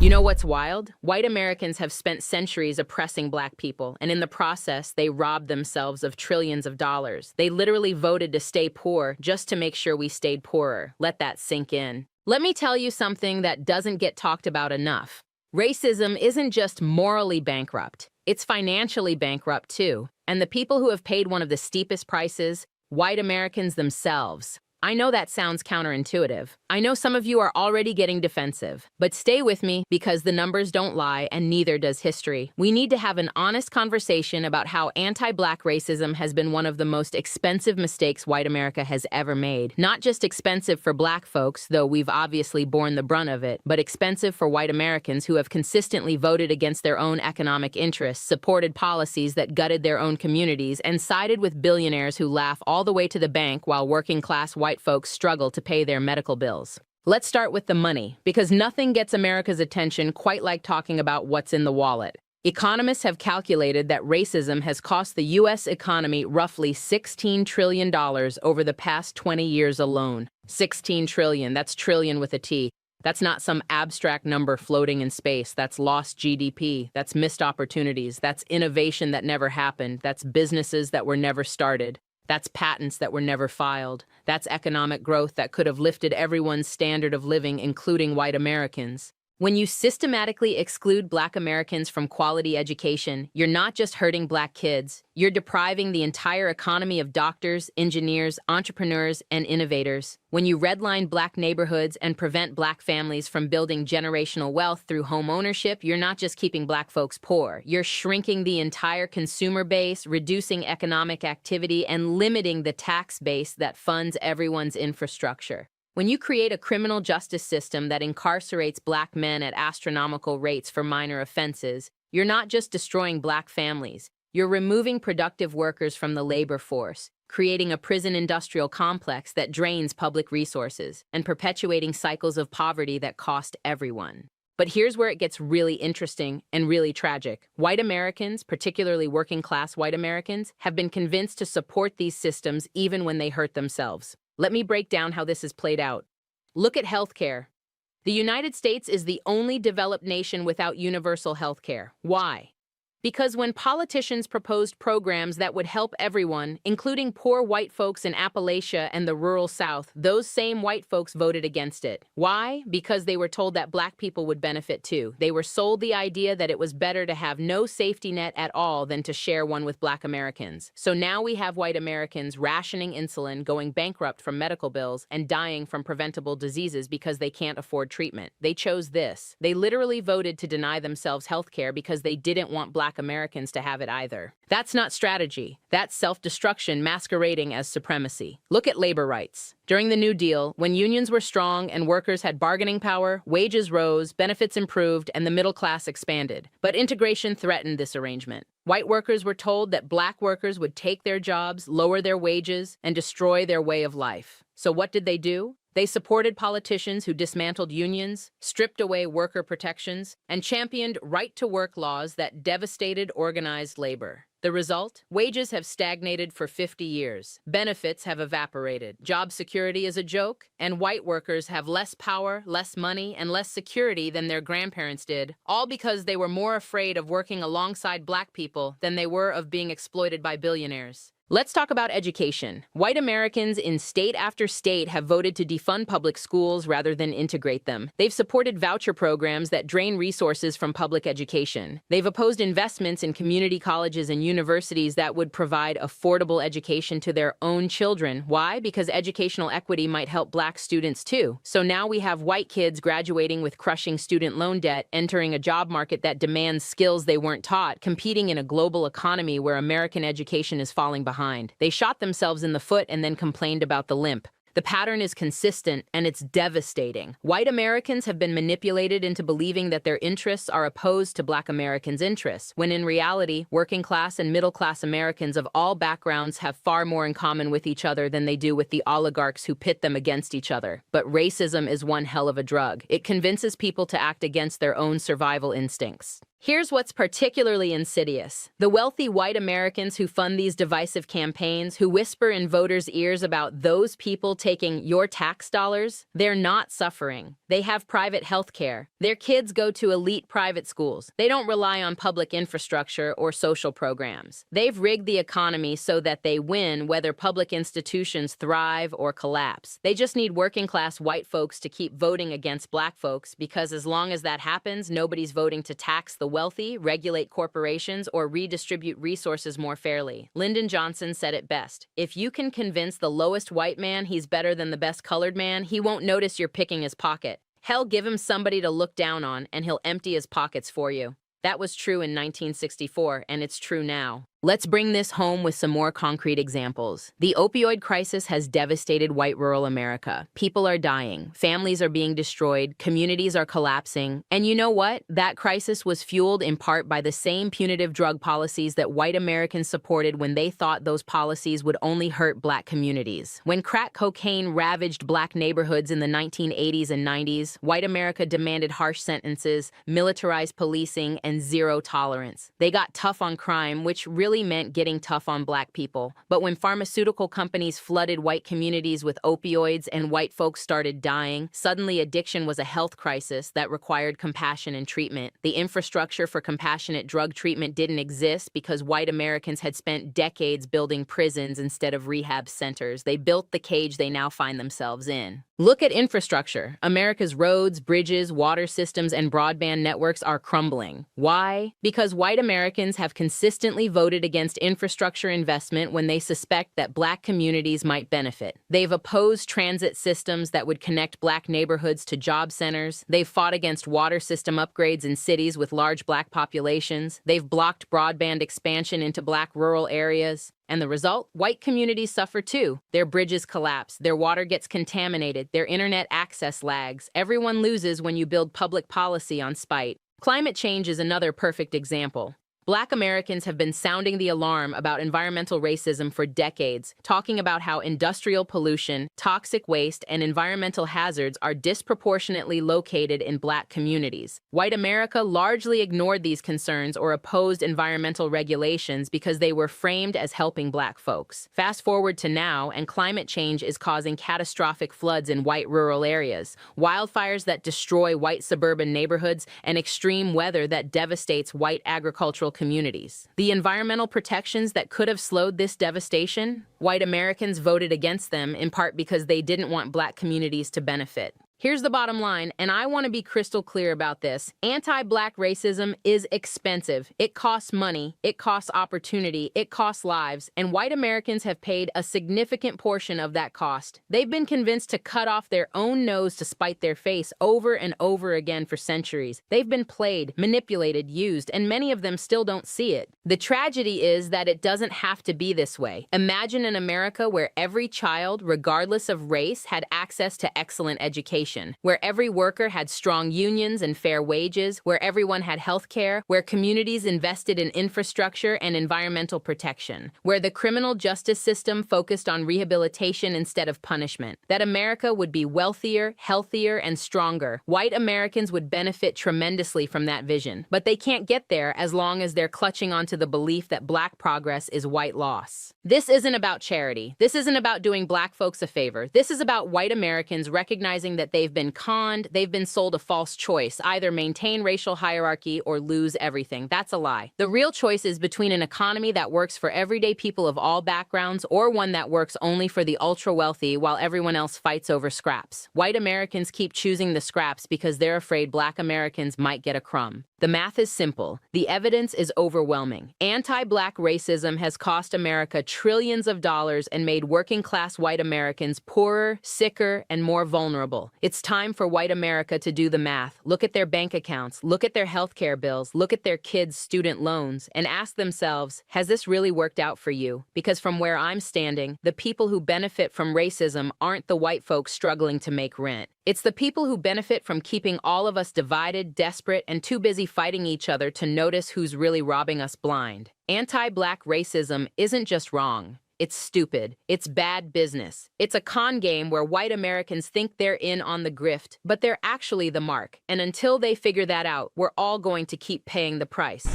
You know what's wild? White Americans have spent centuries oppressing black people, and in the process, they robbed themselves of trillions of dollars. They literally voted to stay poor just to make sure we stayed poorer. Let that sink in. Let me tell you something that doesn't get talked about enough. Racism isn't just morally bankrupt, it's financially bankrupt too. And the people who have paid one of the steepest prices, white Americans themselves. I know that sounds counterintuitive. I know some of you are already getting defensive, but stay with me because the numbers don't lie and neither does history. We need to have an honest conversation about how anti-black racism has been one of the most expensive mistakes white America has ever made. Not just expensive for black folks, though we've obviously borne the brunt of it, but expensive for white Americans who have consistently voted against their own economic interests, supported policies that gutted their own communities, and sided with billionaires who laugh all the way to the bank while working-class white folks struggle to pay their medical bills. Let's start with the money, because nothing gets America's attention quite like talking about what's in the wallet. Economists have calculated that racism has cost the U.S. economy roughly $16 trillion over the past 20 years alone. 16 trillion, that's trillion with a T. That's not some abstract number floating in space. That's lost GDP. That's missed opportunities. That's innovation that never happened. That's businesses that were never started. That's patents that were never filed. That's economic growth that could have lifted everyone's standard of living, including white Americans. When you systematically exclude black Americans from quality education, you're not just hurting black kids, you're depriving the entire economy of doctors, engineers, entrepreneurs, and innovators. When you redline black neighborhoods and prevent black families from building generational wealth through home ownership, you're not just keeping black folks poor, you're shrinking the entire consumer base, reducing economic activity, and limiting the tax base that funds everyone's infrastructure. When you create a criminal justice system that incarcerates black men at astronomical rates for minor offenses, you're not just destroying black families, you're removing productive workers from the labor force, creating a prison industrial complex that drains public resources, and perpetuating cycles of poverty that cost everyone. But here's where it gets really interesting and really tragic. White Americans, particularly working-class white Americans, have been convinced to support these systems even when they hurt themselves. Let me break down how this has played out. Look at healthcare. The United States is the only developed nation without universal healthcare. Why? Because when politicians proposed programs that would help everyone, including poor white folks in Appalachia and the rural South, those same white folks voted against it. Why? Because they were told that black people would benefit too. They were sold the idea that it was better to have no safety net at all than to share one with black Americans. So now we have white Americans rationing insulin, going bankrupt from medical bills, and dying from preventable diseases because they can't afford treatment. They chose this. They literally voted to deny themselves health care because they didn't want black Americans to have it either. That's not strategy. That's self-destruction masquerading as supremacy. Look at labor rights. During the New Deal, when unions were strong and workers had bargaining power, wages rose, benefits improved, and the middle class expanded. But integration threatened this arrangement. White workers were told that black workers would take their jobs, lower their wages, and destroy their way of life. So what did they do? They supported politicians who dismantled unions, stripped away worker protections, and championed right-to-work laws that devastated organized labor. The result? Wages have stagnated for 50 years. Benefits have evaporated. Job security is a joke, and white workers have less power, less money, and less security than their grandparents did, all because they were more afraid of working alongside black people than they were of being exploited by billionaires. Let's talk about education. White Americans in state after state have voted to defund public schools rather than integrate them. They've supported voucher programs that drain resources from public education. They've opposed investments in community colleges and universities that would provide affordable education to their own children. Why? Because educational equity might help black students too. So now we have white kids graduating with crushing student loan debt, entering a job market that demands skills they weren't taught, competing in a global economy where American education is falling behind. They shot themselves in the foot and then complained about the limp. The pattern is consistent, and it's devastating. White Americans have been manipulated into believing that their interests are opposed to black Americans' interests, when in reality, working-class and middle-class Americans of all backgrounds have far more in common with each other than they do with the oligarchs who pit them against each other. But racism is one hell of a drug. It convinces people to act against their own survival instincts. Here's what's particularly insidious. The wealthy white Americans who fund these divisive campaigns, who whisper in voters' ears about those people taking your tax dollars, they're not suffering. They have private health care. Their kids go to elite private schools. They don't rely on public infrastructure or social programs. They've rigged the economy so that they win whether public institutions thrive or collapse. They just need working-class white folks to keep voting against black folks, because as long as that happens, nobody's voting to tax the wealthy, regulate corporations, or redistribute resources more fairly. Lyndon Johnson said it best. If you can convince the lowest white man he's better than the best colored man, he won't notice you're picking his pocket. Hell, give him somebody to look down on, and he'll empty his pockets for you. That was true in 1964, and it's true now. Let's bring this home with some more concrete examples. The opioid crisis has devastated white rural America. People are dying, families are being destroyed, communities are collapsing. And you know what? That crisis was fueled in part by the same punitive drug policies that white Americans supported when they thought those policies would only hurt black communities. When crack cocaine ravaged black neighborhoods in the 1980s and 90s, white America demanded harsh sentences, militarized policing, and zero tolerance. They got tough on crime, which really meant getting tough on black people. But when pharmaceutical companies flooded white communities with opioids and white folks started dying, suddenly addiction was a health crisis that required compassion and treatment. The infrastructure for compassionate drug treatment didn't exist because white Americans had spent decades building prisons instead of rehab centers. They built the cage they now find themselves in. Look at infrastructure. America's roads, bridges, water systems, and broadband networks are crumbling. Why? Because white Americans have consistently voted against infrastructure investment when they suspect that black communities might benefit. They've opposed transit systems that would connect black neighborhoods to job centers. They've fought against water system upgrades in cities with large black populations. They've blocked broadband expansion into black rural areas. And the result? White communities suffer too. Their bridges collapse, their water gets contaminated, their internet access lags. Everyone loses when you build public policy on spite. Climate change is another perfect example. Black Americans have been sounding the alarm about environmental racism for decades, talking about how industrial pollution, toxic waste, and environmental hazards are disproportionately located in black communities. White America largely ignored these concerns or opposed environmental regulations because they were framed as helping black folks. Fast forward to now, and climate change is causing catastrophic floods in white rural areas, wildfires that destroy white suburban neighborhoods, and extreme weather that devastates white agricultural communities. The environmental protections that could have slowed this devastation, white Americans voted against them in part because they didn't want black communities to benefit. Here's the bottom line, and I want to be crystal clear about this. Anti-black racism is expensive. It costs money, it costs opportunity, it costs lives, and white Americans have paid a significant portion of that cost. They've been convinced to cut off their own nose to spite their face over and over again for centuries. They've been played, manipulated, used, and many of them still don't see it. The tragedy is that it doesn't have to be this way. Imagine an America where every child, regardless of race, had access to excellent education, where every worker had strong unions and fair wages, where everyone had health care, where communities invested in infrastructure and environmental protection, where the criminal justice system focused on rehabilitation instead of punishment. That America would be wealthier, healthier, and stronger. White Americans would benefit tremendously from that vision, but they can't get there as long as they're clutching onto the belief that black progress is white loss. This isn't about charity. This isn't about doing black folks a favor. This is about white Americans recognizing that they've been conned, they've been sold a false choice, either maintain racial hierarchy or lose everything. That's a lie. The real choice is between an economy that works for everyday people of all backgrounds or one that works only for the ultra-wealthy while everyone else fights over scraps. White Americans keep choosing the scraps because they're afraid black Americans might get a crumb. The math is simple. The evidence is overwhelming. Anti-black racism has cost America trillions of dollars and made working-class white Americans poorer, sicker, and more vulnerable. It's time for white America to do the math. Look at their bank accounts, look at their healthcare bills, look at their kids' student loans, and ask themselves, has this really worked out for you? Because from where I'm standing, the people who benefit from racism aren't the white folks struggling to make rent. It's the people who benefit from keeping all of us divided, desperate, and too busy fighting each other to notice who's really robbing us blind. Anti-black racism isn't just wrong. It's stupid. It's bad business. It's a con game where white Americans think they're in on the grift, but they're actually the mark. And until they figure that out, we're all going to keep paying the price.